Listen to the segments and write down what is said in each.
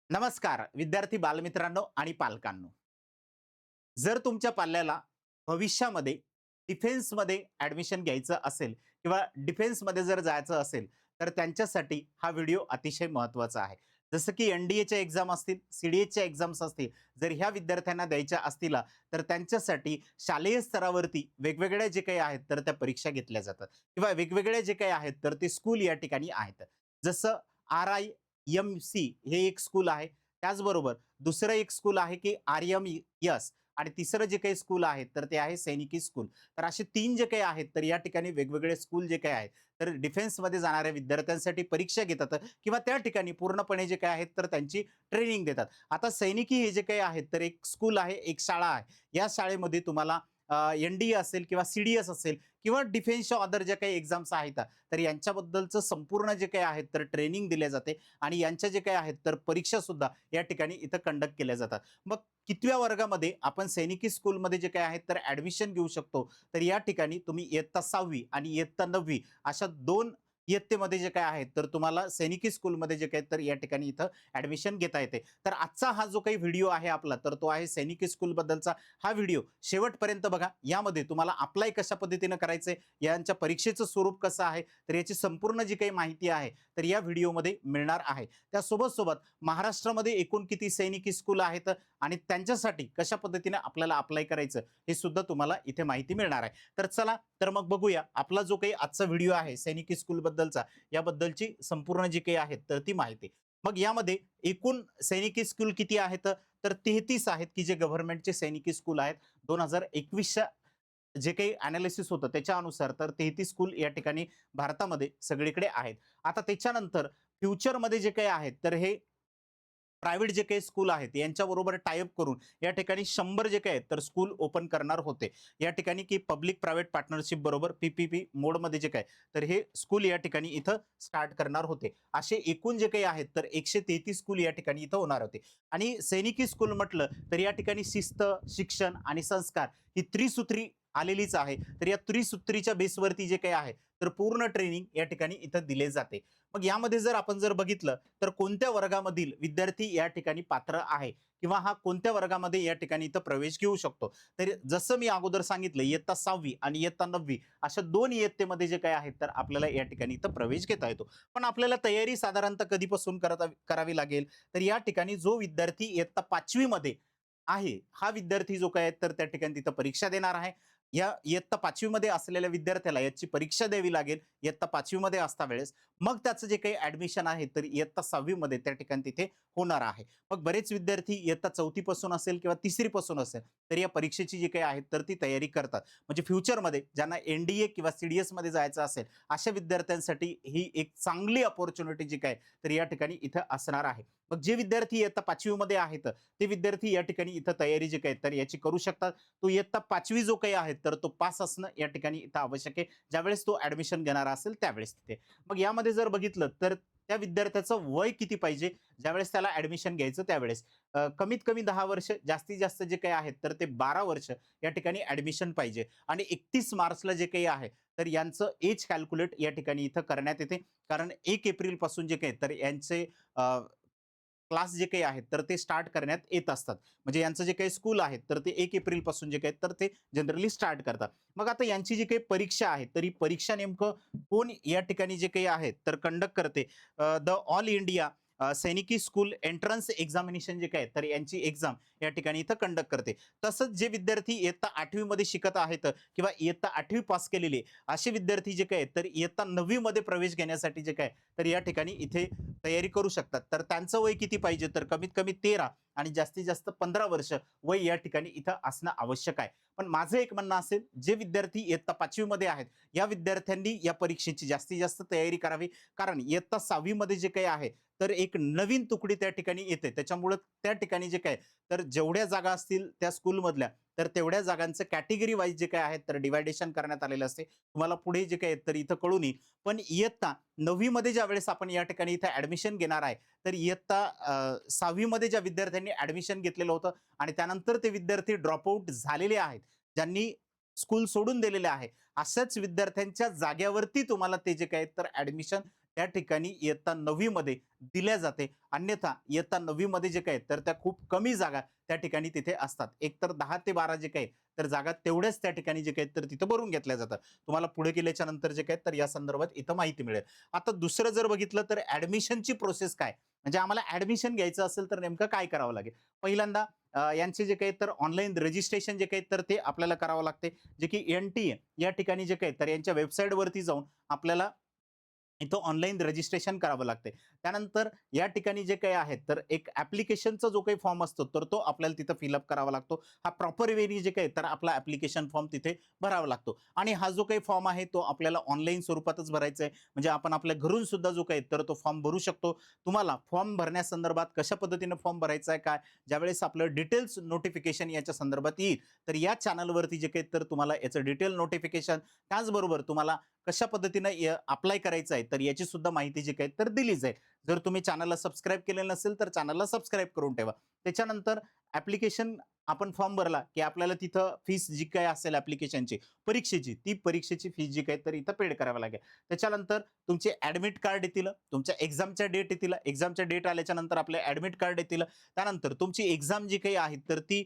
नमस्कार विद्यार्थी बालमित्रांनो आणि पालकांनो. जर तुमच्या पाल्याला भविष्यामध्ये डिफेन्समध्ये ॲडमिशन घ्यायचं असेल किंवा डिफेन्समध्ये जर जायचं असेल, तर त्यांच्यासाठी हा व्हिडिओ अतिशय महत्त्वाचा आहे. जसं की एन-डी-एच्या एक्झाम असतील, सी-डी-एसच्या एक्झाम्स असतील, जर ह्या विद्यार्थ्यांना द्यायच्या असतील, तर त्यांच्यासाठी शालेय स्तरावरती वेगवेगळ्या जे काही आहेत, तर त्या परीक्षा घेतल्या जातात किंवा वेगवेगळे जे काही आहेत, तर ते स्कूल या ठिकाणी आहेत. जसं आर-आय-एम-सी हे एक स्कूल आहे. त्याचबरोबर दुसरं एक स्कूल आहे की आर-एम-एस आणि तिसरं जे काही स्कूल आहे तर ते आहे सैनिकी स्कूल. तर असे 3 जे काही आहेत तर या ठिकाणी वेगवेगळे स्कूल जे काही आहेत तर डिफेन्समध्ये जाणाऱ्या विद्यार्थ्यांसाठी परीक्षा घेतात किंवा त्या ठिकाणी पूर्णपणे जे काही आहेत तर त्यांची ट्रेनिंग देतात. आता सैनिकी हे जे काही आहेत तर एक स्कूल आहे, एक शाळा आहे. या शाळेमध्ये तुम्हाला एन-डी-ए असेल किंवा सी-डी-एस असेल किंवा डिफेन्सच्या अदर ज्या काही एक्झाम्स आहेत तर यांच्याबद्दलचं संपूर्ण जे काही आहेत तर ट्रेनिंग दिले जाते आणि यांच्या जे काही आहेत तर परीक्षा सुद्धा या ठिकाणी इथं कंडक्ट केल्या जातात. मग कितव्या वर्गामध्ये आपण सैनिकी स्कूलमध्ये जे काही आहेत तर ॲडमिशन घेऊ शकतो? तर या ठिकाणी तुम्ही इयत्ता 6वी आणि इयत्ता 9वी अशा 2 इयत्तेमध्ये जे काही आहेत तर तुम्हाला सैनिकी स्कूलमध्ये जे काही तर या ठिकाणी इथं ॲडमिशन घेता येते. तर आजचा हा जो काही व्हिडिओ आहे आपला तर तो आहे सैनिकी स्कूलबद्दलचा हा व्हिडिओ. शेवटपर्यंत बघा. यामध्ये तुम्हाला अप्लाय कशा पद्धतीनं करायचंय, यांच्या परीक्षेचं स्वरूप कसं आहे, तर याची संपूर्ण जी काही माहिती आहे तर या व्हिडिओमध्ये मिळणार आहे. त्यासोबत महाराष्ट्रामध्ये एकूण किती सैनिकी स्कूल आहेत आणि त्यांच्यासाठी कशा पद्धतीने आपल्याला अप्लाय करायचं हे सुद्धा तुम्हाला इथे माहिती मिळणार आहे. तर चला तर मग बघूया आपला जो काही आजचा व्हिडिओ आहे सैनिकी स्कूल बद्दलचा याबद्दलची संपूर्ण जी काही आहे तर ती माहिती. मग यामध्ये एकूण सैनिकी स्कूल किती आहेत तर 33 आहेत की जे गव्हर्नमेंटचे सैनिकी स्कूल आहेत. 2021च्या जे काही एनालिसिस होतं त्याच्यानुसार तर 33 स्कूल या ठिकाणी भारतामध्ये सगळीकडे आहेत. आता त्याच्यानंतर फ्युचरमध्ये जे काही आहेत तर हे प्रायव्हेट जे काही स्कूल आहेत यांच्याबरोबर टाय करून या ठिकाणी 100 जे काही आहेत तर स्कूल ओपन करणार होते. या ठिकाणी की पब्लिक प्रायव्हेट पार्टनरशिप बरोबर पी-पी-पी मोडमध्ये जे काही तर हे स्कूल या ठिकाणी इथं स्टार्ट करणार होते. असे एकूण जे काही आहेत तर 133 स्कूल या ठिकाणी इथं होणार होते. आणि सैनिकी स्कूल म्हटलं तर या ठिकाणी शिस्त, शिक्षण आणि संस्कार ही त्रिसूत्री आलेलीच आहे. तर या त्रिसूत्रीच्या बेसवरती जे काही आहे तर पूर्ण ट्रेनिंग या ठिकाणी इथं दिले जाते. मग यामध्ये जर आपण जर बघितलं तर कोणत्या वर्गामधील विद्यार्थी या ठिकाणी पात्र आहे किंवा हा कोणत्या वर्गामध्ये या ठिकाणी इथं प्रवेश घेऊ शकतो. तर जसं मी अगोदर सांगितलं इयत्ता 6वी आणि इयत्ता 9वी अशा 2 इयत्तेमध्ये जे काही आहेत तर आपल्याला या ठिकाणी इथं प्रवेश घेता येतो. पण आपल्याला तयारी साधारणतः कधीपासून करावी लागेल तर या ठिकाणी जो विद्यार्थी इयत्ता 5वी मध्ये आहे, हा विद्यार्थी जो काय आहे तर त्या ठिकाणी तिथं परीक्षा देणार आहे. या इयत्ता 5वी मध्ये असलेल्या विद्यार्थ्याला याची परीक्षा द्यावी लागेल इयत्ता 5वी मध्ये असता वेळेस. मग त्याचं जे काही ॲडमिशन आहे तर इयत्ता 6वी मध्ये त्या ठिकाणी तिथे होणार आहे. मग बरेच विद्यार्थी इयत्ता 4थी पासून असेल किंवा 3री पासून असेल तर या परीक्षेची जी काही आहे तर ती तयारी करतात. म्हणजे फ्युचरमध्ये ज्यांना एन-डी-ए किंवा सी-डी-एस मध्ये जायचं असेल अशा विद्यार्थ्यांसाठी ही एक चांगली अपॉर्च्युनिटी जी काय तर या ठिकाणी इथं असणार आहे. मग जे विद्यार्थी इयत्ता 5वी मध्ये आहेत ते विद्यार्थी या ठिकाणी इथं तयारी जी काही तर याची करू शकतात. तो इयत्ता 5वी जो काही आहे तर तो पास असणं या ठिकाणी इथं आवश्यक आहे. ज्यावेळेस तो ॲडमिशन घेणारा असेल त्यावेळेस तिथे. मग यामध्ये जर बघितलं तर त्या विद्यार्थ्याचं वय किती पाहिजे ज्यावेळेस त्याला ॲडमिशन घ्यायचं त्यावेळेस. कमीत कमी 10 वर्ष, जास्तीत जास्त जे काही आहेत तर ते 12 वर्ष या ठिकाणी ॲडमिशन पाहिजे आणि 31 मार्चला जे काही आहे तर यांचं एज कॅल्क्युलेट या ठिकाणी इथं करण्यात येते. कारण 1 एप्रिल पासून जे काही तर यांचे क्लास जे काही आहेत तर ते स्टार्ट करण्यात येत असतात. म्हणजे यांचं जे काही स्कूल आहे तर ते 1 एप्रिल पासून जे काही तर ते जनरली स्टार्ट करतात. मग आता यांची जी काही परीक्षा आहे तर ही परीक्षा नेमकं कोण या ठिकाणी जे काही आहे तर कंडक्ट करते. द ऑल इंडिया सैनिकी स्कूल एंट्रन्स एक्झामिनेशन जे काही तर यांची एक्झाम या ठिकाणी इथं कंडक्ट करते. तसंच जे विद्यार्थी इयत्ता 8वी मध्ये शिकत आहेत किंवा इयत्ता 8वी पास केलेले असे विद्यार्थी जे काही तर इयत्ता 9वी मध्ये प्रवेश घेण्यासाठी जे काय तर या ठिकाणी इथे तयारी करू शकतात. तर त्यांचं वय किती पाहिजे तर कमीत कमी 13 आणि जास्तीत जास्त 15 वर्ष वय या ठिकाणी इथं असणं आवश्यक आहे. पण माझं एक म्हणणं असेल जे विद्यार्थी इयत्ता 5वी मध्ये आहेत या विद्यार्थ्यांनी या परीक्षेची जास्तीत जास्त तयारी करावी. कारण इयत्ता 6वी मध्ये जे काही आहे तर एक नवीन तुकडी त्या ठिकाणी येते. त्याच्यामुळं त्या ठिकाणी जे काय तर जेवढ्या जागा असतील त्या स्कूलमधल्या तर तेवढ्या जागांचं कॅटेगरी वाईज जे काय आहेत तर डिव्हायडेशन करण्यात आलेलं असते. तुम्हाला पुढे जे काही तर इथं कळून येईल. पण इयत्ता 9वी मध्ये ज्यावेळेस आपण या ठिकाणी इथं ॲडमिशन घेणार आहे तर इयत्ता 6वी मध्ये ज्या विद्यार्थ्यांनी ॲडमिशन घेतलेलं होतं आणि त्यानंतर ते विद्यार्थी ड्रॉपआउट झालेले आहेत, ज्यांनी स्कूल सोडून दिलेले आहे, अशाच विद्यार्थ्यांच्या जागेवरती तुम्हाला ते जे काही तर ॲडमिशन त्या ठिकाणी इयत्ता 9वी मध्ये दिल्या जाते. अन्यथा इयत्ता 9वी मध्ये जे काही तर त्या खूप कमी जागा त्या ठिकाणी तिथे असतात. एकतर 10 ते 12 जे काही तर जागा तेवढ्याच त्या ठिकाणी जे काही तर तिथं भरून घेतल्या जातात. तुम्हाला पुढे गेल्याच्या नंतर जे काही तर या संदर्भात इथं माहिती मिळेल. आता दुसरं जर बघितलं तर ॲडमिशनची प्रोसेस काय? म्हणजे आम्हाला ॲडमिशन घ्यायचं असेल तर नेमकं काय करावं लागेल? पहिल्यांदा यांचे जे काही तर ऑनलाईन रजिस्ट्रेशन जे काही तर ते आपल्याला करावं लागते. जे की NTA या ठिकाणी जे काही तर यांच्या वेबसाईटवरती जाऊन आपल्याला इथं ऑनलाईन रजिस्ट्रेशन करावं लागते. त्यानंतर या ठिकाणी जे काही आहेत, तर एक ॲप्लिकेशनचा जो काही फॉर्म असतो, तर तो आपल्याला तिथं फिलअप करावा लागतो. हा प्रॉपर वेनी जे काही तर आपला ॲप्लिकेशन फॉर्म तिथे भरावा लागतो आणि हा जो काही फॉर्म आहे, तो आपल्याला ऑनलाईन स्वरूपातच भरायचा आहे. म्हणजे आपण आपल्या घरून सुद्धा जो काही तर तो फॉर्म भरू शकतो. तुम्हाला फॉर्म भरण्यासंदर्भात कशा पद्धतीने फॉर्म भरायचा आहे, काय ज्यावेळेस आपलं डिटेल्स नोटिफिकेशन याच्या संदर्भात येईल, तर या चॅनलवरती जे काही तर तुम्हाला याचं डिटेल नोटिफिकेशन त्याचबरोबर तुम्हाला कशा पद्धतीनं अप्लाय करायचं आहे, तर याची सुद्धा माहिती जी काही तर दिली जाईल. जर तुम्ही चॅनलला सबस्क्राईब केलेलं नसेल, तर चॅनलला सबस्क्राईब करून ठेवा. त्याच्यानंतर ॲप्लिकेशन आपण फॉर्म भरला, की आपल्याला तिथं फीस जी काही असेल ॲप्लिकेशनची, परीक्षेची, ती परीक्षेची फीस जी काही तर इथं पेड करावी लागेल. त्याच्यानंतर तुमचे ॲडमिट कार्ड येतील, तुमच्या एक्झामच्या डेट येतील. एक्झामच्या डेट आल्याच्यानंतर आपले ॲडमिट कार्ड येतील. त्यानंतर तुमची एक्झाम जी काही आहे, तर ती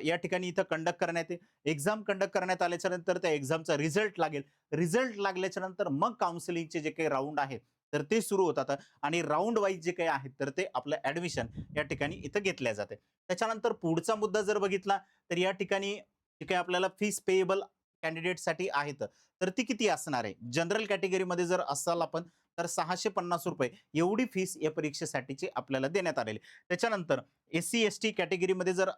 या ठिकाणी इथं कंडक्ट करण्यात येईल. एक्झाम कंडक्ट करण्यात आल्याच्यानंतर त्या एक्झामचा रिझल्ट लागेल. रिझल्ट लागल्याच्या नंतर मग काउन्सिलिंगचे जे काही राउंड आहेत, तर ते सुरू होतात आणि राउंड वाईज जे काही आहेत, तर ते आपलं ॲडमिशन या ठिकाणी इथं घेतल्या जाते. त्याच्यानंतर पुढचा मुद्दा जर बघितला, तर या ठिकाणी जे काही आपल्याला फीस पेएबल कॅन्डिडेटसाठी आहेत, तर ती किती असणार आहे? जनरल कॅटेगरीमध्ये जर असाल आपण, तर ₹650 एवढी फीस या परीक्षेसाठीची आपल्याला देण्यात आलेली आहे. त्याच्यानंतर एस-सी-एस-टी कॅटेगरीमध्ये जर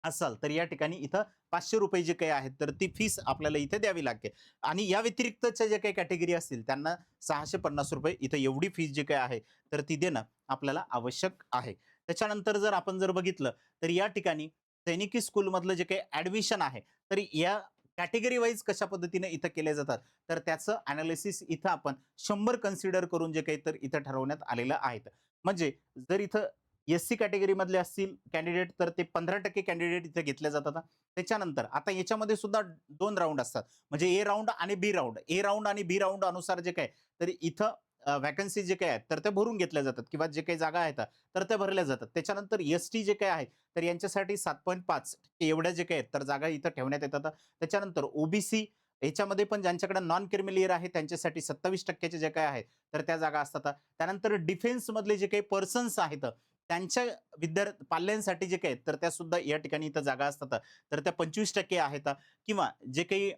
असाल, तर या ठिकाणी इथं ₹500 जे काही आहेत, तर ती फीस आपल्याला इथे द्यावी लागते आणि या व्यतिरिक्तच्या ज्या काही कॅटेगरी असतील, त्यांना ₹650 इथं एवढी फीस जी काही आहे, तर ती देणं आपल्याला आवश्यक आहे. त्याच्यानंतर जर आपण जर बघितलं, तर या ठिकाणी सैनिकी स्कूलमधलं जे काही ॲडमिशन आहे, तर या कॅटेगरी वाईज कशा पद्धतीने इथं केले जातात, तर त्याचं एनालिसिस इथं आपण 100 कन्सिडर करून जे काही तर इथं ठरवण्यात आलेलं आहे. म्हणजे जर इथं एस-सी कॅटेगरीमधले असतील कॅन्डिडेट तर ते 15% कॅन्डिडेट इथे घेतले जातात. त्याच्यानंतर आता याच्यामध्ये सुद्धा 2 राउंड असतात. म्हणजे ए राउंड आणि बी राउंड. ए राउंड आणि बी राउंड अनुसार जे काही तर इथं व्हॅकन्सी जे काही आहेत तर त्या भरून घेतल्या जातात किंवा जे काही जागा आहेत तर त्या भरल्या जातात. त्याच्यानंतर एस-टी जे काही आहेत तर यांच्यासाठी 7.5% एवढ्या जे काही आहेत तर जागा इथं ठेवण्यात येतात. त्याच्यानंतर ओ-बी-सी याच्यामध्ये पण ज्यांच्याकडे नॉन क्रिमिलियर आहे त्यांच्यासाठी 27% जे काही आहेत तर त्या जागा असतात. त्यानंतर डिफेन्समधले जे काही पर्सन्स आहेत त्यांच्या पाल्यांसाठी जे काही आहेत, तर त्या सुद्धा या ठिकाणी इथं जागा असतात. तर त्या 25% आहेत किंवा जे काही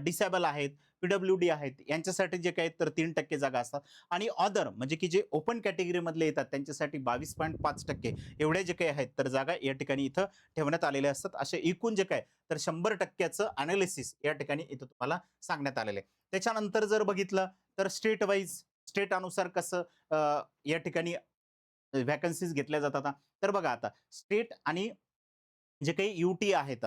डिसेबल आहेत, पी-डब्ल्यू-डी आहेत, यांच्यासाठी जे काही आहेत, तर 3% जागा असतात आणि अदर म्हणजे की जे ओपन कॅटेगरीमधले येतात त्यांच्यासाठी 22.5% एवढ्या जे काही आहेत, तर जागा या ठिकाणी इथं ठेवण्यात आलेल्या असतात. असे एकूण जे काही तर 100%चं एनालिसिस या ठिकाणी इथं तुम्हाला सांगण्यात आलेलं आहे. त्याच्यानंतर जर बघितलं तर स्टेट वाईज स्टेट अनुसार कसं या ठिकाणी व्हॅकन्सीज घेतल्या जातात. तर बघा आता स्टेट आणि जे काही यू-टी आहेत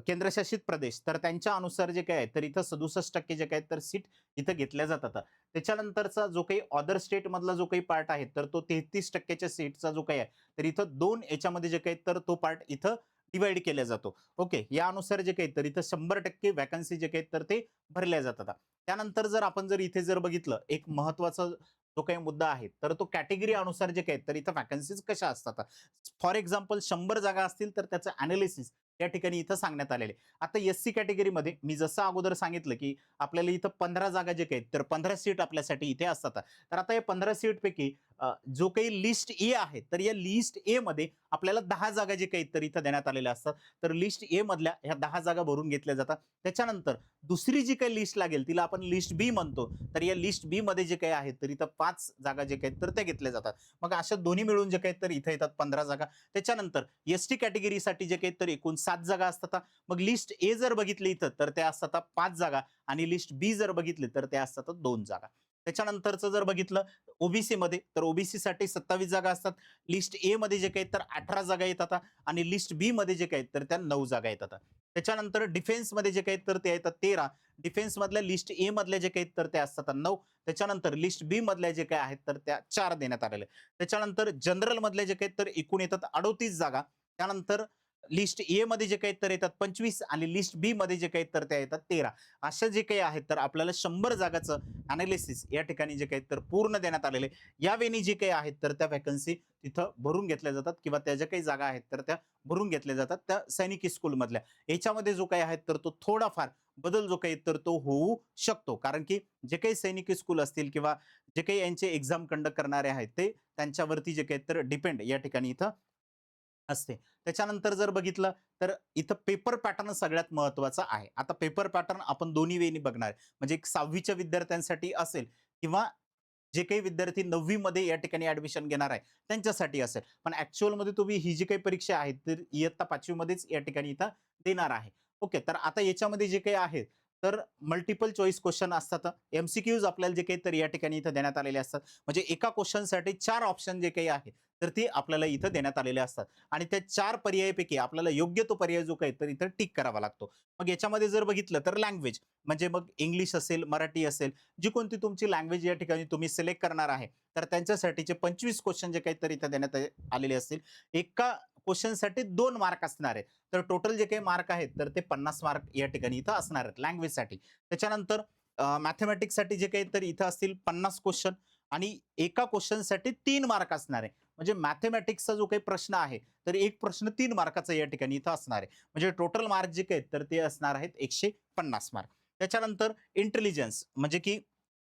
केंद्रशासित प्रदेश, तर त्यांच्या अनुसार जे काही आहे, तर इथं 67% जे काही तर सीट इथं घेतल्या जातात. त्याच्यानंतरचा जो काही अदर स्टेटमधला जो काही पार्ट आहे, तर तो 33% च्या सीटचा जो काही आहे, तर इथं 2 याच्यामध्ये जे काही तर तो पार्ट इथं डिव्हाईड केला जातो. ओके. यानुसार जे काही तर इथं 100% व्हॅकन्सी जे काही तर ते भरल्या जातात. त्यानंतर जर आपण जर इथे जर बघितलं, एक महत्त्वाचा जो काही मुद्दा आहे, तर तो कॅटेगरी अनुसार जे काही तर इथं व्हॅकन्सीज कशा असतात. फॉर एक्झाम्पल 100 जागा असतील, तर त्याचं एनालिसिस त्या ठिकाणी इथं सांगण्यात आलेले आहे. आता एस-सी कॅटेगरीमध्ये मी जसं अगोदर सांगितलं, की आपल्याला इथं 15 जागा जे काही तर 15 सीट आपल्यासाठी इथे असतात. तर आता या 15 सीटपैकी जो काही लिस्ट ए आहे, तर या लिस्ट ए मध्ये आपल्याला 10 जागा जे काही तर इथं देण्यात आलेल्या असतात. तर लिस्ट ए मधल्या ह्या 10 जागा भरून घेतल्या जातात. त्याच्यानंतर दुसरी जी काही लिस्ट लागेल, तिला आपण लिस्ट बी म्हणतो. तर या लिस्ट बी मध्ये जे काही आहे, तर इथं 5 जागा जे काही तर त्या घेतल्या जातात. मग अशा दोन्ही मिळून जे काही तर इथे येतात 15 जागा. त्याच्यानंतर एस-टी कॅटेगरीसाठी जे काही तर एकूण 7 जागा असतात. मग लिस्ट ए जर बघितली इथं तर त्या असतात 5 जागा आणि लिस्ट बी जर बघितली तर त्या असतात 2 जागा. त्याच्यानंतरचं जर बघितलं ओबीसी मध्ये तर ओबीसी साठी 27 जागा असतात. लिस्ट ए मध्ये जे काही तर 18 जागा येतात आणि लिस्ट बी मध्ये जे काही तर त्या 9 जागा येतात. त्याच्यानंतर डिफेन्स मध्ये जे काही तर ते येतात 13. डिफेन्स मधल्या लिस्ट ए मधल्या जे काही तर ते असतात 9. त्याच्यानंतर लिस्ट बी मधल्या जे काही आहेत तर त्या 4 देण्यात आलेल्या. त्याच्यानंतर जनरल मधले जे काही तर एकूण येतात 38 जागा. त्यानंतर लिस्ट ए मध्ये जे काही तर येतात 25 आणि लिस्ट बी मध्ये जे काही तर त्या येतात 13. अशा जे काही आहेत तर आपल्याला 100 जागाचं अनालिसिस या ठिकाणी जे काही तर पूर्ण देण्यात आलेले या वेळी जे काही आहेत तर त्या व्हॅकन्सी तिथं भरून घेतल्या जातात किंवा त्या ज्या काही जागा आहेत तर त्या भरून घेतल्या जातात त्या सैनिकी स्कूल मधल्या. याच्यामध्ये जो काही आहे तर तो थोडाफार बदल जो काही तर तो होऊ शकतो, कारण की जे काही सैनिकी स्कूल असतील किंवा जे काही यांचे एक्झाम कंडक्ट करणारे आहेत ते त्यांच्यावरती जे काही तर डिपेंड या ठिकाणी इथं असते. त्याच्यानंतर जर बघितलं तर इथं पेपर पॅटर्न सगळ्यात महत्त्वाचा आहे. आता पेपर पॅटर्न आपण दोन्ही वेळी बघणार आहे. म्हणजे एक 6वी च्या विद्यार्थ्यांसाठी असेल किंवा जे काही विद्यार्थी 9वी मध्ये या ठिकाणी ॲडमिशन घेणार आहे, त्यांच्यासाठी असेल. पण ॲक्चुअलमध्ये तुम्ही ही जी काही परीक्षा आहे, तर इयत्ता 5वी मध्येच या ठिकाणी इथं देणार आहे. ओके. तर आता याच्यामध्ये जे काही आहे, तर मल्टिपल चॉईस क्वेश्चन असतात. एम-सी-क्यूज आपल्याला जे काही तर या ठिकाणी इथं देण्यात आलेले असतात. म्हणजे एका क्वेश्चनसाठी 4 ऑप्शन जे काही आहे, तर ते आपल्याला इथं देण्यात आलेले असतात. आणि त्या 4 पर्यायापैकी आपल्याला योग्य तो पर्याय जो काही तर इथं टिक करावा लागतो. मग याच्यामध्ये जर बघितलं तर लँग्वेज म्हणजे मग इंग्लिश असेल, मराठी असेल, जी कोणती तुमची लँग्वेज या ठिकाणी तुम्ही सिलेक्ट करणार आहे, तर त्यांच्यासाठीचे 25 क्वेश्चन जे काही तर इथं देण्यात आलेले असतील. एका क्वेश्चनसाठी 2 मार्क असणार आहेत. तर टोटल जे काही मार्क आहेत, तर ते 50 मार्क या ठिकाणी इथं असणार आहेत लँग्वेजसाठी. त्याच्यानंतर मॅथेमॅटिक्ससाठी जे काही तर इथं असतील 50 क्वेश्चन आणि एका क्वेश्चनसाठी 3 मार्क असणार आहे. म्हणजे मॅथेमॅटिक्सचा जो काही प्रश्न आहे, तर एक प्रश्न 3 मार्काचा या ठिकाणी इथं असणार आहे. म्हणजे टोटल मार्क जे काही तर ते असणार आहेत 150 मार्क. त्याच्यानंतर इंटेलिजन्स म्हणजे की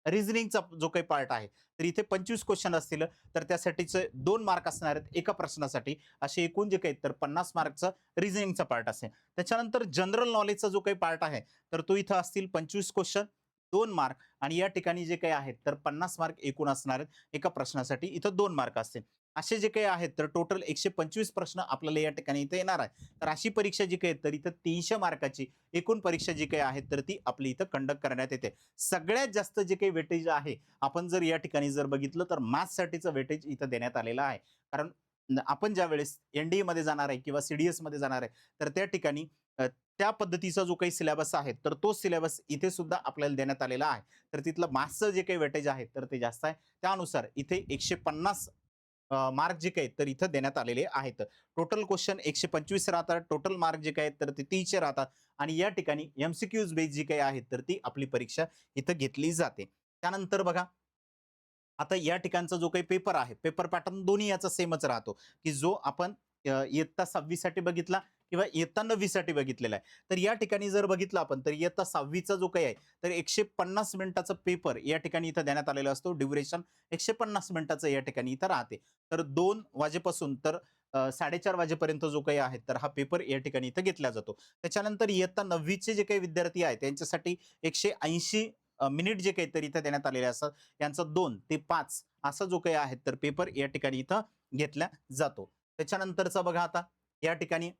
रिझनिंगचा जो काही पार्ट आहे, तर इथे 25 क्वेश्चन असतील, तर त्यासाठीचे 2 मार्क असणार आहेत एका प्रश्नासाठी. असे एकूण जे काही तर 50 मार्कचा रिझनिंगचा पार्ट असेल. त्याच्यानंतर जनरल नॉलेजचा जो काही पार्ट आहे, तर तो इथं असतील 25 क्वेश्चन, 2 मार्क आणि या ठिकाणी जे काही आहेत, तर 50 मार्क एकूण असणार आहेत. एका प्रश्नासाठी इथं 2 मार्क असतील. असे जे काही आहेत, तर टोटल 125 प्रश्न आपल्याला या ठिकाणी इथे येणार आहे. तर अशी परीक्षा जी काही आहे, तर इथं 300 मार्काची एकूण परीक्षा जी काही आहे, तर ती आपली इथं कंडक्ट करण्यात येते. सगळ्यात जास्त जे काही वेटेज आहे, आपण जर या ठिकाणी जर बघितलं तर मॅथ्ससाठीचं वेटेज इथं देण्यात आलेलं आहे. कारण आपण ज्यावेळेस एन-डी-एमध्ये जाणार आहे किंवा सी-डी-एसमध्ये जाणार आहे, तर त्या ठिकाणी त्या पद्धतीचा जो काही सिलेबस आहे, तर तो सिलेबस इथे सुद्धा आपल्याला देण्यात आलेला आहे. तर तिथलं मॅथ्सचं जे काही वेटेज आहे, तर ते जास्त आहे. त्यानुसार इथे 150 मार्क जे काही तर इथं देण्यात आलेले आहेत. टोटल क्वेश्चन 125 राहतात. टोटल मार्क जे काही तर ते 300 राहतात आणि या ठिकाणी एम-सी-क्यूज बेस जी काही आहेत, तर ती आपली परीक्षा इथं घेतली जाते. त्यानंतर बघा, आता या ठिकाणचा जो काही पेपर आहे, पेपर पॅटर्न दोन्ही याचा सेमच राहतो, की जो आपण इयत्ता 6वी साठी बघितला किंवा इयत्ता 9वी साठी बघितलेला आहे. तर या ठिकाणी जर बघितलं आपण, तर इयत्ता 6वी चा जो काही आहे, तर 150 मिनिटाचा पेपर या ठिकाणी इथं देण्यात आलेला असतो. ड्युरेशन 150 मिनिटाचं या ठिकाणी इथं राहते. तर 2 वाजेपासून तर 4:30 वाजेपर्यंत जो काही आहे, तर हा पेपर या ठिकाणी इथं घेतला जातो. त्याच्यानंतर इयत्ता 9वी चे जे काही विद्यार्थी आहेत, त्यांच्यासाठी 180 मिनिट जे काही तर इथं देण्यात आलेले असतात. यांचा 2 ते 5 असा जो काही आहे तर पेपर या ठिकाणी इथं घेतला जातो. त्याच्यानंतरचा बघा आता या ठिकाणी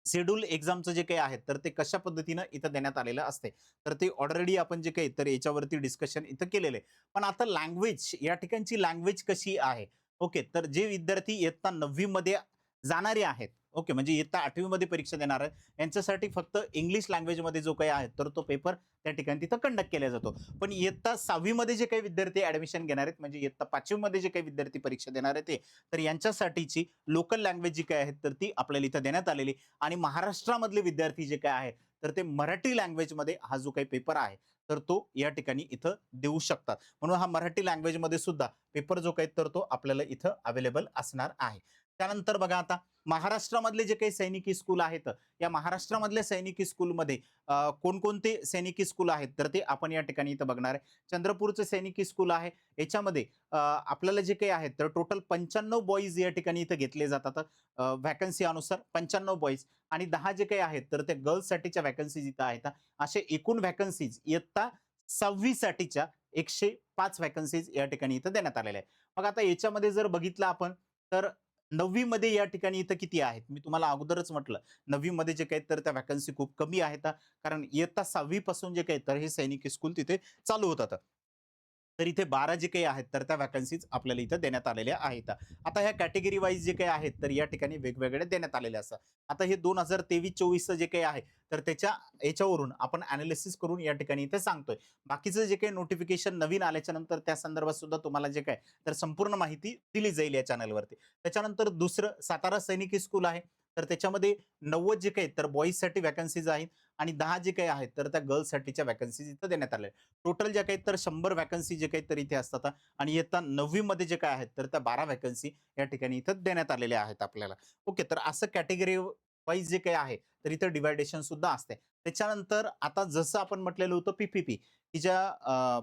शेड्यूल एक्झामचं जे काही आहे, तर ते कशा पद्धतीनं इथं देण्यात आलेलं असते. तर ते ऑलरेडी आपण जे काही तर याच्यावरती डिस्कशन इथं केलेलं आहे. पण आता लँग्वेज या ठिकाणची लँग्वेज कशी आहे? ओके. तर जे विद्यार्थी इयत्ता 9वी मध्ये जाणारे आहेत, ओके, म्हणजे इयत्ता 8वी मध्ये परीक्षा देणार आहेत, यांच्यासाठी फक्त इंग्लिश लँग्वेजमध्ये जो काही आहे, तर तो पेपर त्या ठिकाणी तिथं कंडक्ट केला जातो. पण इयत्ता 6वी मध्ये जे काही विद्यार्थी ॲडमिशन घेणार आहेत, म्हणजे इयत्ता 5वी मध्ये जे काही विद्यार्थी परीक्षा देणार आहेत ते, तर यांच्यासाठीची लोकल लँग्वेज जी काही आहे, तर ती आपल्याला इथं देण्यात आलेली आणि महाराष्ट्रामधले विद्यार्थी जे काय आहेत, तर ते मराठी लँग्वेजमध्ये हा जो काही पेपर आहे, तर तो या ठिकाणी इथं देऊ शकतात. म्हणून हा मराठी लँग्वेजमध्ये सुद्धा पेपर जो काही तर तो आपल्याला इथं अवेलेबल असणार आहे. त्यानंतर बघा आता महाराष्ट्रामधले जे काही सैनिकी स्कूल आहेत, या महाराष्ट्रामधल्या सैनिकी स्कूलमध्ये कोणकोणते सैनिकी स्कूल आहेत, तर ते आपण या ठिकाणी इथं बघणार आहे. चंद्रपूरचं सैनिकी स्कूल आहे. याच्यामध्ये आपल्याला जे काही आहे, तर टोटल 95 बॉईज या ठिकाणी इथं घेतले जातात. व्हॅकन्सी अनुसार 95 बॉईज आणि 10 जे काही आहेत, तर त्या गर्ल्ससाठीच्या व्हॅकन्सीज इथं आहेत. असे एकूण व्हॅकन्सीज इयत्ता 6वी साठीच्या 105 व्हॅकन्सीज या ठिकाणी इथं देण्यात आलेल्या आहेत. मग आता याच्यामध्ये जर बघितलं आपण, तर 9वी मध्ये या ठिकाणी इथं किती आहेत? मी तुम्हाला अगोदरच म्हटलं, 9वी मध्ये जे काही तर त्या व्हॅकन्सी खूप कमी आहेत. कारण इयत्ता 6वी पासून जे काही तर हे सैनिकी स्कूल तिथे चालू होतात. तर इथे 12 जे काही आहेत, तर त्या व्हॅकन्सीज आपल्याला इथं देण्यात आलेल्या आहेत. आता ह्या कॅटेगरी वाईज जे काही आहेत, तर या ठिकाणी वेगवेगळे देण्यात आलेले असतात. आता हे 2023-24चं जे काही आहे, तर त्याच्या याच्यावरून आपण एनालिसिस करून या ठिकाणी इथे सांगतोय. बाकीचं जे काही नोटिफिकेशन नवीन आल्याच्या नंतर त्या संदर्भात सुद्धा तुम्हाला जे काय तर संपूर्ण माहिती दिली जाईल या चॅनलवरती. त्याच्यानंतर दुसरं सातारा सैनिकी स्कूल आहे. तर त्याच्यामध्ये 90 जे काही तर बॉईजसाठी व्हॅकन्सीज आहेत आणि 10 जे काही आहेत तर त्या गर्ल्ससाठीच्या व्हॅकन्सीज इथं देण्यात आल्या आहेत. टोटल ज्या काही तर 100 व्हॅकन्सी जे काही तर इथे असतात आणि इयत्ता 9वी मध्ये जे काय आहेत तर त्या 12 व्हॅकन्सी या ठिकाणी इथं देण्यात आलेल्या आहेत आपल्याला. ओके, तर असं कॅटेगरी वाईज जे काही आहे तर इथं डिव्हायडेशन सुद्धा असते. त्याच्यानंतर आता जसं आपण म्हटलेलं होतं पी-पी-पी की ज्या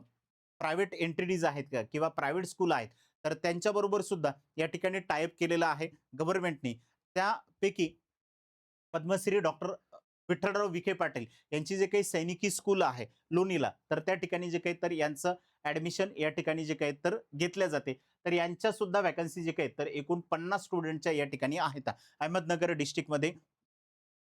प्रायव्हेट एंटिटीज आहेत का किंवा प्रायव्हेट स्कूल आहेत, तर त्यांच्याबरोबर सुद्धा या ठिकाणी टाय केलेलं आहे गव्हर्नमेंटनी. त्यापैकी पद्मश्री डॉक्टर विठ्ठलराव विखे पाटील यांची जे काही सैनिकी स्कूल आहे लोणीला, तर त्या ठिकाणी जे काही तर यांचं ॲडमिशन या ठिकाणी जे काही तर घेतल्या जाते. तर यांच्या सुद्धा व्हॅकन्सी जे काही तर एकूण 50 स्टुडंटच्या या ठिकाणी आहेत. अहमदनगर डिस्ट्रिक्टमध्ये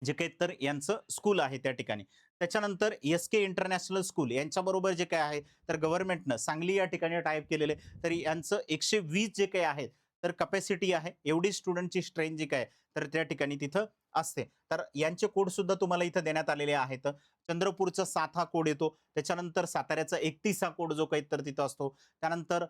जे काही तर यांचं स्कूल आहे त्या ठिकाणी. त्याच्यानंतर एस-के इंटरनॅशनल स्कूल यांच्याबरोबर जे काही आहे, तर गव्हर्नमेंटनं सांगली या ठिकाणी टाय केलेलं आहे. तर यांचं 120 जे काही आहे, तर कॅपॅसिटी आहे. एवढी स्टुडंटची स्ट्रेंथ जी काय तर त्या ठिकाणी तिथं असते. तर यांचे कोड सुद्धा तुम्हाला इथं देण्यात आलेले आहेत. चंद्रपूरचा 7 हा कोड येतो. त्याच्यानंतर साताऱ्याचा 31 हा कोड जो काही तर तिथं असतो. त्यानंतर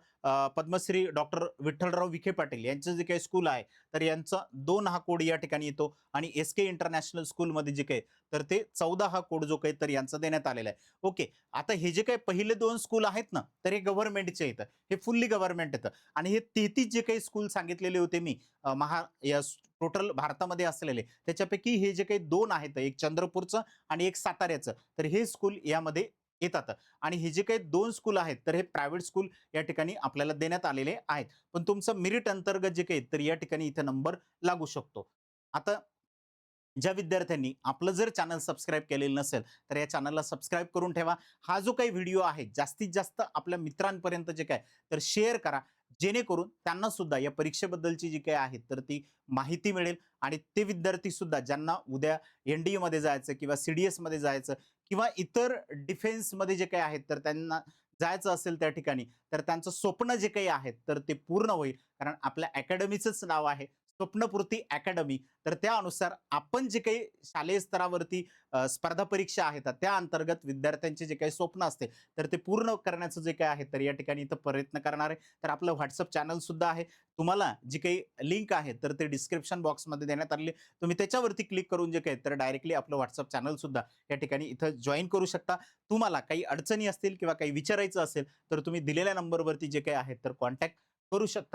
पद्मश्री डॉक्टर विठ्ठलराव विखे पाटील यांचं जे काही स्कूल आहे, तर यांचा 2 हा कोड या ठिकाणी येतो आणि एस-के इंटरनॅशनल स्कूलमध्ये जे काही तर ते 14 हा कोड जो काही तर यांचा देण्यात आलेला आहे. ओके. आता हे जे काही पहिले 2 स्कूल आहेत ना, तर हे गव्हर्नमेंटचे येतं. हे फुल्ली गव्हर्नमेंट येतं आणि हे 33 जे काही स्कूल सांगितलेले होते मी या टोटल भारतामध्ये असलेले, त्याच्यापैकी हे जे काही 2 आहेत, एक चंद्रपूरचं आणि एक साताऱ्याचं, तर हे स्कूल यामध्ये येतात आणि हे जे काही 2 स्कूल आहेत, तर हे प्रायव्हेट स्कूल या ठिकाणी आपल्याला देण्यात आलेले आहेत. पण तुमचं मेरिट अंतर्गत जे काही तर या ठिकाणी इथे नंबर लागू शकतो. आता ज्या विद्यार्थ्यांनी आपलं जर चॅनल सबस्क्राईब केलेलं नसेल, तर या चॅनलला सबस्क्राईब करून ठेवा. हा जो काही व्हिडिओ आहे, जास्तीत जास्त आपल्या मित्रांपर्यंत जे काय तर शेअर करा. जेणेकरून त्यांना सुद्धा या परीक्षेबद्दलची जी काही आहे, तर ती माहिती मिळेल आणि ते विद्यार्थी सुद्धा ज्यांना उद्या एन-डी-एमध्ये जायचं किंवा सी-डी-एसमध्ये जायचं किंवा इतर डिफेन्समध्ये जे काही आहेत, तर त्यांना जायचं असेल त्या ठिकाणी, तर त्यांचं स्वप्न जे काही आहे, तर ते पूर्ण होईल. कारण आपल्या अकॅडमीचंच नाव आहे स्वप्नपूर्ती अकॅडमी. तर त्यानुसार आपण जे काही शालेय स्तरावरती स्पर्धा परीक्षा आहेत, त्या अंतर्गत विद्यार्थ्यांचे जे काही स्वप्न असते, तर ते पूर्ण करण्याचं जे काही आहे, तर या ठिकाणी इथं प्रयत्न करणार आहे. तर आपलं WhatsApp चॅनल सुद्धा आहे. तुम्हाला जी काही लिंक आहे, तर ते डिस्क्रिप्शन बॉक्समध्ये देण्यात आलेली आहे. तुम्ही त्याच्यावरती क्लिक करून जे काही तर डायरेक्टली आपलं WhatsApp चॅनल सुद्धा या ठिकाणी इथं जॉइन करू शकता. तुम्हाला काही अडचणी असतील किंवा काही विचारायचं असेल, तर तुम्ही दिलेल्या नंबरवरती जे काही आहे, तर कॉन्टॅक्ट करू शकता.